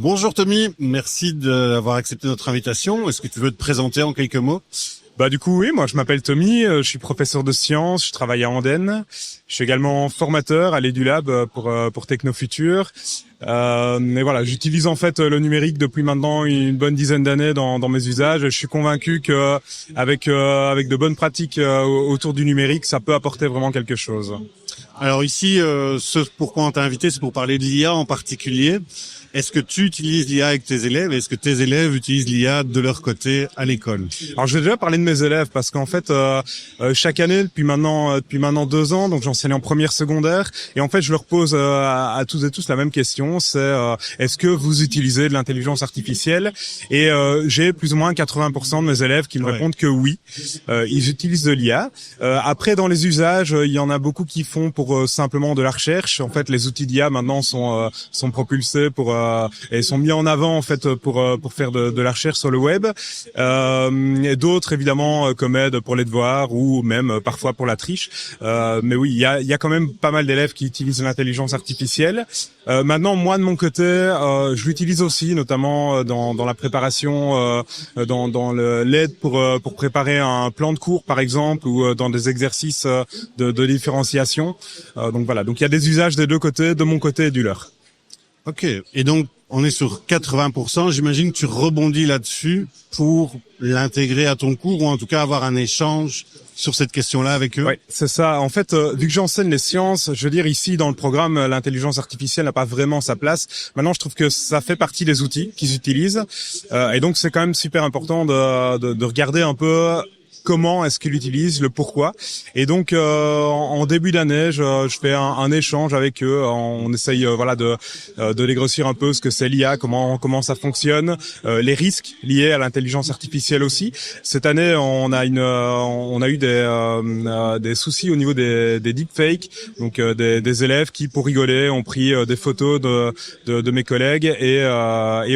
Bonjour Tommy, merci d'avoir accepté notre invitation. Est-ce que tu veux te présenter en quelques mots? Du coup, oui, moi je m'appelle Tommy, je suis professeur de sciences, je travaille à Andenne. Je suis également formateur à l'EduLab pour Technofutur. Et voilà, j'utilise en fait le numérique depuis maintenant une bonne dizaine d'années dans mes usages. Je suis convaincu que avec de bonnes pratiques autour du numérique, ça peut apporter vraiment quelque chose. Alors ici, ce pourquoi on t'a invité, c'est pour parler de l'IA en particulier. Est-ce que tu utilises l'IA avec tes élèves? Est-ce que tes élèves utilisent l'IA de leur côté à l'école? Alors je vais déjà parler de mes élèves parce qu'en fait chaque année depuis maintenant 2 ans, donc j'enseigne en première secondaire et en fait je leur pose à tous et tous la même question, c'est est-ce que vous utilisez de l'intelligence artificielle? Et j'ai plus ou moins 80% de mes élèves qui me répondent que oui, ils utilisent de l'IA. Après dans les usages, il y en a beaucoup qui font pour simplement de la recherche. En fait les outils d'IA maintenant sont propulsés et sont mis en avant en fait pour faire de la recherche sur le web. Et d'autres évidemment comme aide pour les devoirs ou même parfois pour la triche. Mais oui, il y a quand même pas mal d'élèves qui utilisent l'intelligence artificielle. Maintenant, moi de mon côté, je l'utilise aussi, notamment dans la préparation, dans l'aide pour préparer un plan de cours par exemple, ou dans des exercices de différenciation. Donc voilà, donc il y a des usages des deux côtés, de mon côté et du leur. Ok, et donc on est sur 80%, j'imagine que tu rebondis là-dessus pour l'intégrer à ton cours ou en tout cas avoir un échange sur cette question-là avec eux. Oui, c'est ça. En fait, vu que j'enseigne les sciences, je veux dire ici dans le programme, l'intelligence artificielle n'a pas vraiment sa place. Maintenant, je trouve que ça fait partie des outils qu'ils utilisent, et donc c'est quand même super important de regarder un peu comment est-ce qu'ils l'utilisent, le pourquoi. Et donc en début d'année, je fais un échange avec eux. On essaye de dégrossir un peu ce que c'est l'IA, comment ça fonctionne, les risques liés à l'intelligence artificielle aussi. Cette année, on a eu des soucis au niveau des deepfakes, donc des élèves qui pour rigoler ont pris des photos de mes collègues et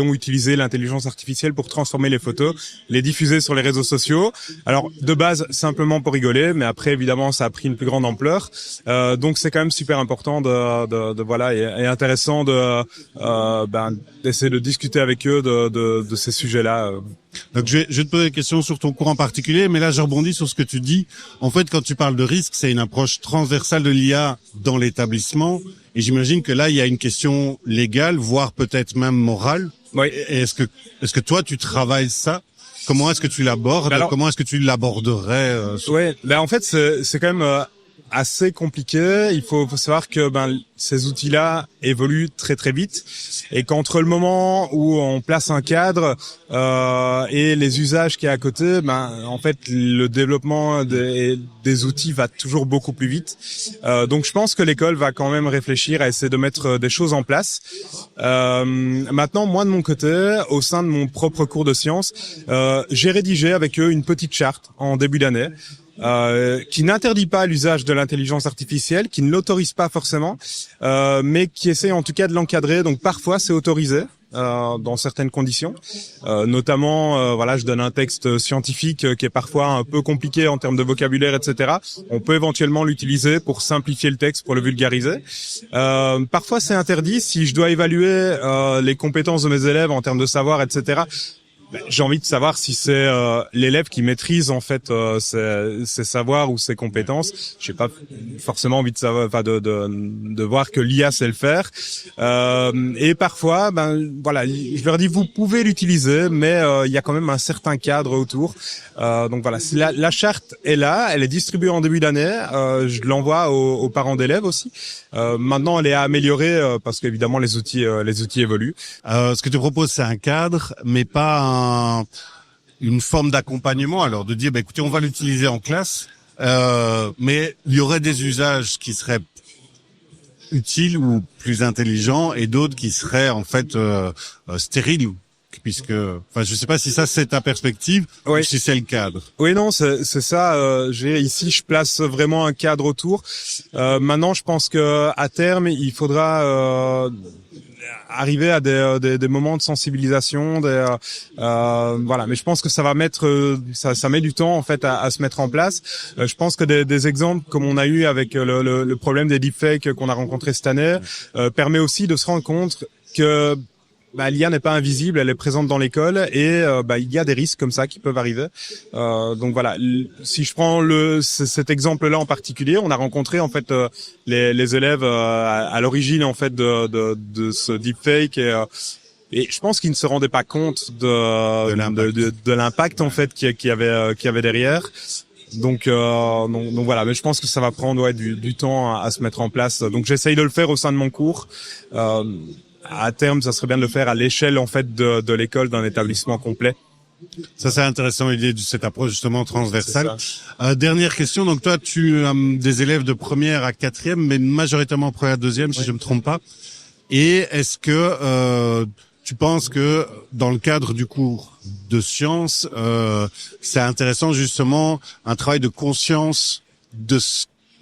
ont utilisé l'intelligence artificielle pour transformer les photos, les diffuser sur les réseaux sociaux. Alors de base simplement pour rigoler, mais après évidemment ça a pris une plus grande ampleur. Donc c'est quand même super important et intéressant d'essayer de discuter avec eux de ces sujets-là. Donc je vais te poser des questions sur ton cours en particulier, mais là je rebondis sur ce que tu dis. En fait, quand tu parles de risque, c'est une approche transversale de l'IA dans l'établissement, et j'imagine que là il y a une question légale, voire peut-être même morale. Oui. Et est-ce que toi tu travailles ça? Comment est-ce que tu l'abordes? Comment est-ce que tu l'aborderais? En fait c'est quand même assez compliqué. Il faut savoir que ces outils-là évoluent très très vite et qu'entre le moment où on place un cadre et les usages qui est à côté, en fait le développement des outils va toujours beaucoup plus vite. Donc je pense que l'école va quand même réfléchir à essayer de mettre des choses en place. Maintenant, moi de mon côté, au sein de mon propre cours de sciences, j'ai rédigé avec eux une petite charte en début d'année. Qui n'interdit pas l'usage de l'intelligence artificielle, qui ne l'autorise pas forcément, mais qui essaie en tout cas de l'encadrer. Donc parfois c'est autorisé dans certaines conditions, notamment je donne un texte scientifique qui est parfois un peu compliqué en termes de vocabulaire, etc. On peut éventuellement l'utiliser pour simplifier le texte, pour le vulgariser. Parfois c'est interdit si je dois évaluer les compétences de mes élèves en termes de savoir, etc. J'ai envie de savoir si c'est l'élève qui maîtrise en fait ses savoirs ou ses compétences. J'ai pas forcément envie de savoir, de voir que l'IA sait le faire. Et parfois, je leur dis vous pouvez l'utiliser, mais il y a quand même un certain cadre autour. Donc voilà, la charte est là, elle est distribuée en début d'année. Je l'envoie aux parents d'élèves aussi. Maintenant, elle est à améliorer parce qu'évidemment les outils évoluent. Ce que tu proposes, c'est un cadre, mais pas une forme d'accompagnement. Alors de dire, écoutez, on va l'utiliser en classe, mais il y aurait des usages qui seraient utiles ou plus intelligents et d'autres qui seraient en fait stériles. Puisque, je sais pas si ça c'est ta perspective ou si c'est le cadre. Oui, non, c'est ça. Je place vraiment un cadre autour. Maintenant, je pense que à terme, il faudra arriver à des moments de sensibilisation, mais je pense que ça va ça met du temps en fait à se mettre en place. Je pense que des exemples comme on a eu avec le problème des deepfakes qu'on a rencontré cette année permet aussi de se rendre compte que l'IA n'est pas invisible, elle est présente dans l'école et il y a des risques comme ça qui peuvent arriver. Donc voilà, si je prends cet exemple-là en particulier, on a rencontré en fait les élèves à l'origine en fait de ce deepfake et je pense qu'ils ne se rendaient pas compte de l'impact en fait qu'il y avait derrière. Donc voilà, mais je pense que ça va prendre du temps à se mettre en place. Donc j'essaye de le faire au sein de mon cours. À terme, ça serait bien de le faire à l'échelle en fait de l'école, d'un établissement complet. Ça, c'est intéressant, l'idée de cette approche justement transversale. Dernière question, donc toi, tu as des élèves de première à quatrième, mais majoritairement première, deuxième, si je me trompe pas. Et est-ce que tu penses que dans le cadre du cours de sciences, c'est intéressant justement un travail de conscience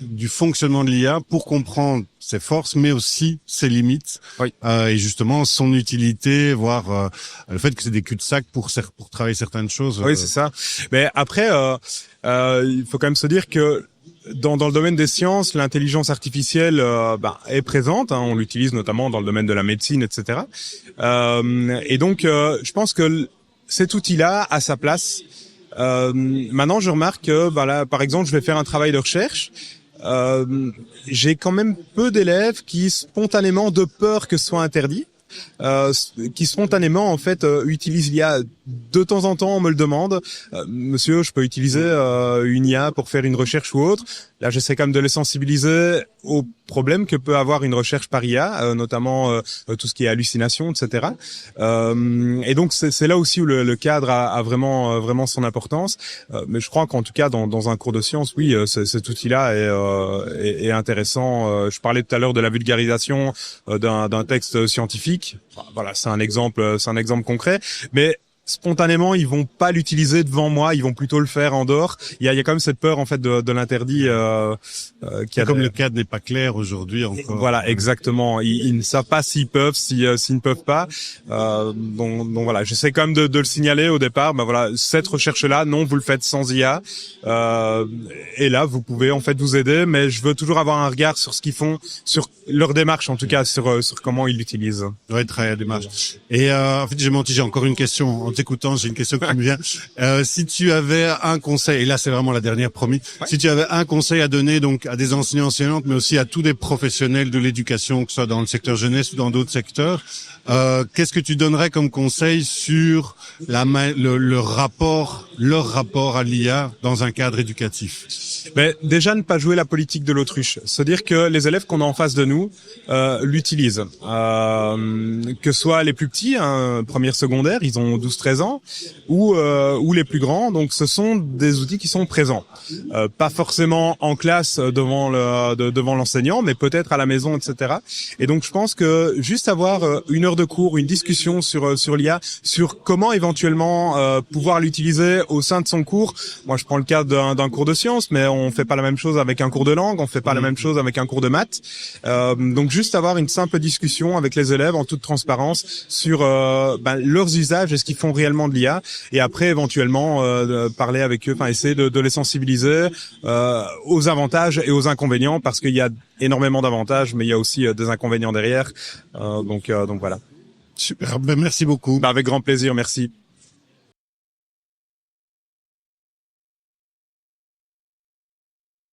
du fonctionnement de l'IA pour comprendre ses forces, mais aussi ses limites, oui. Et justement son utilité, voire le fait que c'est des cul-de-sac pour travailler certaines choses. Oui, c'est ça. Mais après, il faut quand même se dire que dans le domaine des sciences, l'intelligence artificielle est présente. Hein, on l'utilise notamment dans le domaine de la médecine, etc. Et donc, je pense que cet outil-là a sa place. Maintenant, je remarque que, par exemple, je vais faire un travail de recherche. J'ai quand même peu d'élèves qui, spontanément, de peur que ce soit interdit, qui spontanément en fait utilisent l'IA. De temps en temps on me le demande, monsieur, je peux utiliser une IA pour faire une recherche ou autre. Là j'essaie quand même de les sensibiliser aux problèmes que peut avoir une recherche par IA, notamment tout ce qui est hallucination, etc. Et donc c'est là aussi où le cadre a vraiment son importance. Mais je crois qu'en tout cas dans un cours de sciences, oui, cet outil-là est intéressant. Je parlais tout à l'heure de la vulgarisation d'un texte scientifique. Voilà, c'est un exemple concret. Mais spontanément, ils vont pas l'utiliser devant moi, ils vont plutôt le faire en dehors. Il y a quand même cette peur en fait de l'interdit comme le cadre n'est pas clair aujourd'hui encore. Voilà, exactement. Ils ne savent pas s'ils peuvent, s'ils ne peuvent pas. Donc voilà, j'essaie quand même de le signaler au départ. Voilà, cette recherche-là, non, vous le faites sans IA. Et là, vous pouvez en fait vous aider, mais je veux toujours avoir un regard sur ce qu'ils font, sur leur démarche en tout cas, sur comment ils l'utilisent. Ouais, très démarche. Et en fait, j'ai encore une question. En t'écoutant, j'ai une question qui me vient. Si tu avais un conseil, et là c'est vraiment la dernière, promis. Ouais. Si tu avais un conseil à donner donc à des enseignants, enseignantes, mais aussi à tous les professionnels de l'éducation, que ce soit dans le secteur jeunesse ou dans d'autres secteurs, qu'est-ce que tu donnerais comme conseil sur leur rapport à l'IA dans un cadre éducatif? Déjà, ne pas jouer la politique de l'autruche. Se dire que les élèves qu'on a en face de nous l'utilisent. Que ce soit les plus petits, première secondaire, ils ont 12-13 ans, ou les plus grands. Donc, ce sont des outils qui sont présents. Pas forcément en classe devant l'enseignant, mais peut-être à la maison, etc. Et donc, je pense que juste avoir une heure de cours, une discussion sur l'IA, sur comment éventuellement pouvoir l'utiliser au sein de son cours. Moi, je prends le cas d'un cours de sciences, mais on fait pas la même chose avec un cours de langue, on fait pas la même chose avec un cours de maths. Donc juste avoir une simple discussion avec les élèves en toute transparence sur leurs usages et ce qu'ils font réellement de l'IA, et après éventuellement parler avec eux, essayer de les sensibiliser aux avantages et aux inconvénients, parce qu'il y a énormément d'avantages, mais il y a aussi des inconvénients derrière. Donc voilà. Super, merci beaucoup. Avec grand plaisir, merci.